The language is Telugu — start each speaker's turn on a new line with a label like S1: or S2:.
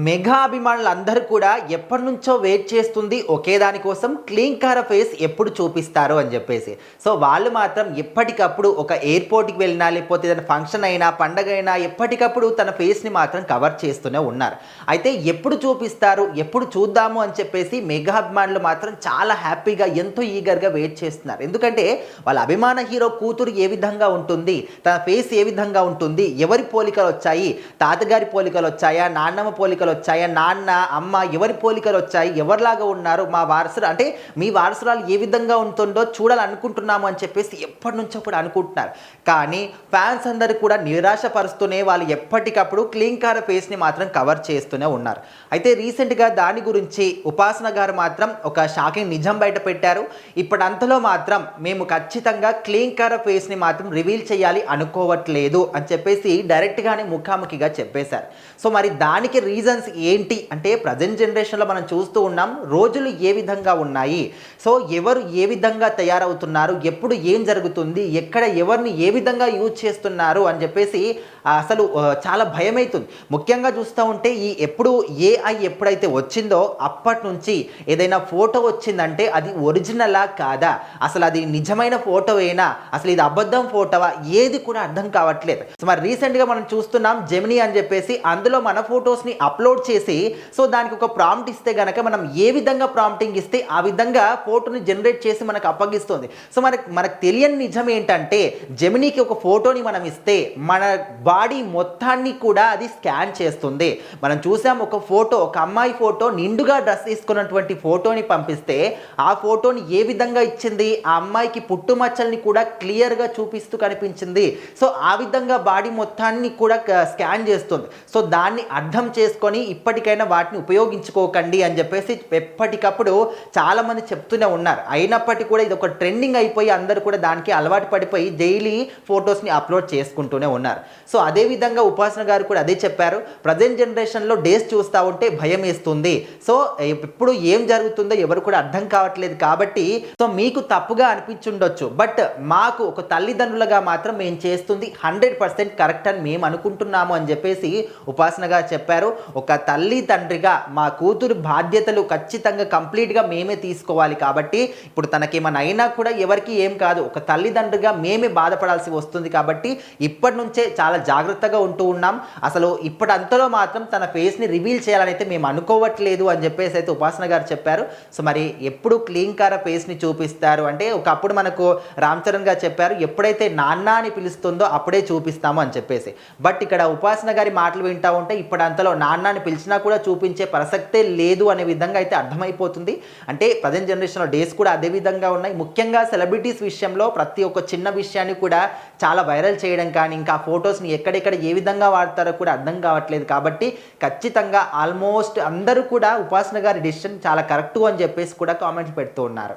S1: మెగా అభిమానులందరూ కూడా ఎప్పటినుంచో వెయిట్ చేస్తుంది ఒకే దానికోసం క్లీంకార ఫేస్ ఎప్పుడు చూపిస్తారు అని చెప్పేసి. సో వాళ్ళు మాత్రం ఎప్పటికప్పుడు ఒక ఎయిర్‌పోర్ట్‌కి వెళ్ళినా, లేకపోతే ఏదైనా ఫంక్షన్ అయినా, పండగ అయినా ఎప్పటికప్పుడు తన ఫేస్‌ని మాత్రం కవర్ చేస్తూనే ఉన్నారు. అయితే ఎప్పుడు చూపిస్తారు, ఎప్పుడు చూద్దాము అని చెప్పేసి మెగా అభిమానులు మాత్రం చాలా హ్యాపీగా ఎంతో ఈగర్‌గా వెయిట్ చేస్తున్నారు. ఎందుకంటే వాళ్ళ అభిమాన హీరో కూతురు ఏ విధంగా ఉంటుంది, తన ఫేస్ ఏ విధంగా ఉంటుంది, ఎవరి పోలికలొచ్చాయి, తాతగారి పోలికలొచ్చాయా, నాన్నమ్మ పోలికలొచ్చాయా, నాన్న, అమ్మ ఎవరి పోలికలొచ్చాయి, ఎవరిలాగా ఉన్నారు, మా వారసుడు అంటే మీ వారసురాలు ఏ విధంగా ఉంటుందో చూడాలనుకుంటున్నాము అని చెప్పేసి ఎప్పటినుంచో కూడా అనుకుంటున్నారు. కానీ ఫ్యాన్స్ అందరూ కూడా నిరాశపరుస్తూనే వాళ్ళు ఎప్పటికప్పుడు క్లీంకార ఫేస్‌ని మాత్రం కవర్ చేస్తూనే ఉన్నారు. అయితే రీసెంట్‌గా దాని గురించి ఉపాసన గారు మాత్రం ఒక షాకింగ్ నిజం బయట పెట్టారు. ఇప్పుడంతలో మాత్రం మేము ఖచ్చితంగా క్లీంకార ఫేస్‌ని మాత్రం రివీల్ చేయాలి అనుకోవట్లేదు అని చెప్పేసి డైరెక్ట్‌గానే ముఖాముఖిగా చెప్పేశారు. సో మరి దానికి రీజన్స్ ఏంటి అంటే ప్రజెంట్ జనరేషన్‌లో మనం చూస్తూ ఉన్నాం. రోజులు ఏ విధంగా ఉన్నాయి, సో ఎవరు ఏ విధంగా తయారవుతున్నారు, ఎప్పుడు ఏం జరుగుతుంది, ఎక్కడ ఎవరిని ఏ విధంగా యూజ్ చేస్తున్నారు అని చెప్పేసి అసలు చాలా భయమైతుంది. ముఖ్యంగా చూస్తూ ఉంటే ఎప్పుడు ఏఐ ఎప్పుడైతే వచ్చిందో అప్పటి నుంచి ఏదైనా ఫోటో వచ్చిందంటే అది ఒరిజినలా కాదా, అసలు అది నిజమైన ఫోటోయేనా, అసలు ఇది అబద్ధం ఫోటోవా, ఏది కూడా అర్థం కావట్లేదు. సో మరి రీసెంట్‌గా మనం చూస్తున్నాం జెమినీ అని చెప్పేసి అందులో మన ఫొటోస్‌ని అప్లోడ్ చేసి, సో దానికి ఒక ప్రాంప్ట్ ఇస్తే గనక మనం ఏ విధంగా ప్రాంప్టింగ్ ఇస్తే ఆ విధంగా ఫోటోని జనరేట్ చేసి మనకు అప్పగిస్తుంది. సో మనకు తెలియని నిజం ఏంటంటే జెమినీకి ఒక ఫోటోని మనం ఇస్తే మన బాడీ మొత్తాన్ని కూడా అది స్కాన్ చేస్తుంది. మనం చూసాం ఒక ఫోటో, ఒక అమ్మాయి ఫోటో నిండుగా డ్రెస్ వేసుకున్నటువంటి ఫోటోని పంపిస్తే ఆ ఫోటోని ఏ విధంగా ఇచ్చింది, ఆ అమ్మాయికి పుట్టుమచ్చల్ని కూడా క్లియర్గా చూపిస్తూ కనిపించింది. సో ఆ విధంగా బాడీ మొత్తాన్ని కూడా స్కాన్ చేస్తుంది. సో దాన్ని అర్థం చేసుకొని ఇప్పటికైనా వాటిని ఉపయోగించుకోకండి అని చెప్పేసి ఎప్పటికప్పుడు చాలామంది చెప్తూనే ఉన్నారు. అయినప్పటికీ కూడా ఇది ఒక ట్రెండింగ్ అయిపోయి అందరూ కూడా దానికి అలవాటు పడిపోయి డైలీ ఫొటోస్ని అప్లోడ్ చేసుకుంటూనే ఉన్నారు. సో అదేవిధంగా ఉపాసన గారు కూడా అదే చెప్పారు. ప్రజెంట్ జనరేషన్లో డేస్ చూస్తూ ఉంటే భయం వేస్తుంది. సో ఇప్పుడు ఏం జరుగుతుందో ఎవరు కూడా అర్థం కావట్లేదు కాబట్టి సో మీకు తప్పుగా అనిపించుండొచ్చు, బట్ మాకు ఒక తల్లిదండ్రులుగా మాత్రం మేము చేస్తుంది 100% కరెక్ట్ అని మేము అనుకుంటున్నాము అని చెప్పేసి ఉపాసన గారు చెప్పారు. ఒక తల్లి తండ్రిగా మా కూతురు బాధ్యతలు ఖచ్చితంగా కంప్లీట్గా మేమే తీసుకోవాలి కాబట్టి ఇప్పుడు తనకేమైనా అయినా కూడా ఎవరికి ఏం కాదు, ఒక తల్లిదండ్రిగా మేమే బాధపడాల్సి వస్తుంది కాబట్టి ఇప్పటి నుంచే చాలా జాగ్రత్తగా ఉంటూ ఉన్నాం. అసలు ఇప్పటింతలో మాత్రం తన ఫేస్ని రివీల్ చేయాలని అయితే మేము అనుకోవట్లేదు అని చెప్పేసి అయితే ఉపాసన గారు చెప్పారు. సో మరి ఎప్పుడు క్లీంకార ఫేస్ని చూపిస్తారు అంటే ఒకప్పుడు మనకు రామ్ చరణ్ గారు చెప్పారు ఎప్పుడైతే నాన్న అని పిలుస్తుందో అప్పుడే చూపిస్తాము అని చెప్పేసి. బట్ ఇక్కడ ఉపాసన గారి మాటలు వింటూ ఉంటే ఇప్పటింతలో నాన్న అని పిలిచినా కూడా చూపించే ప్రసక్తే లేదు అనే విధంగా అయితే అర్థమైపోతుంది. అంటే ప్రజెంట్ జనరేషన్లో డేస్ కూడా అదే విధంగా ఉన్నాయి. ముఖ్యంగా సెలబ్రిటీస్ విషయంలో ప్రతి ఒక్క చిన్న విషయాన్ని కూడా చాలా వైరల్ చేయడం కానీ ఇంకా ఫొటోస్ని ఎక్కడెక్కడ ఏ విధంగా వాడతారో కూడా అర్థం కావట్లేదు. కాబట్టి ఖచ్చితంగా ఆల్మోస్ట్ అందరూ కూడా ఉపాసన గారి డిసిషన్ చాలా కరెక్టు అని చెప్పేసి కూడా కామెంట్స్ పెడుతూ ఉన్నారు.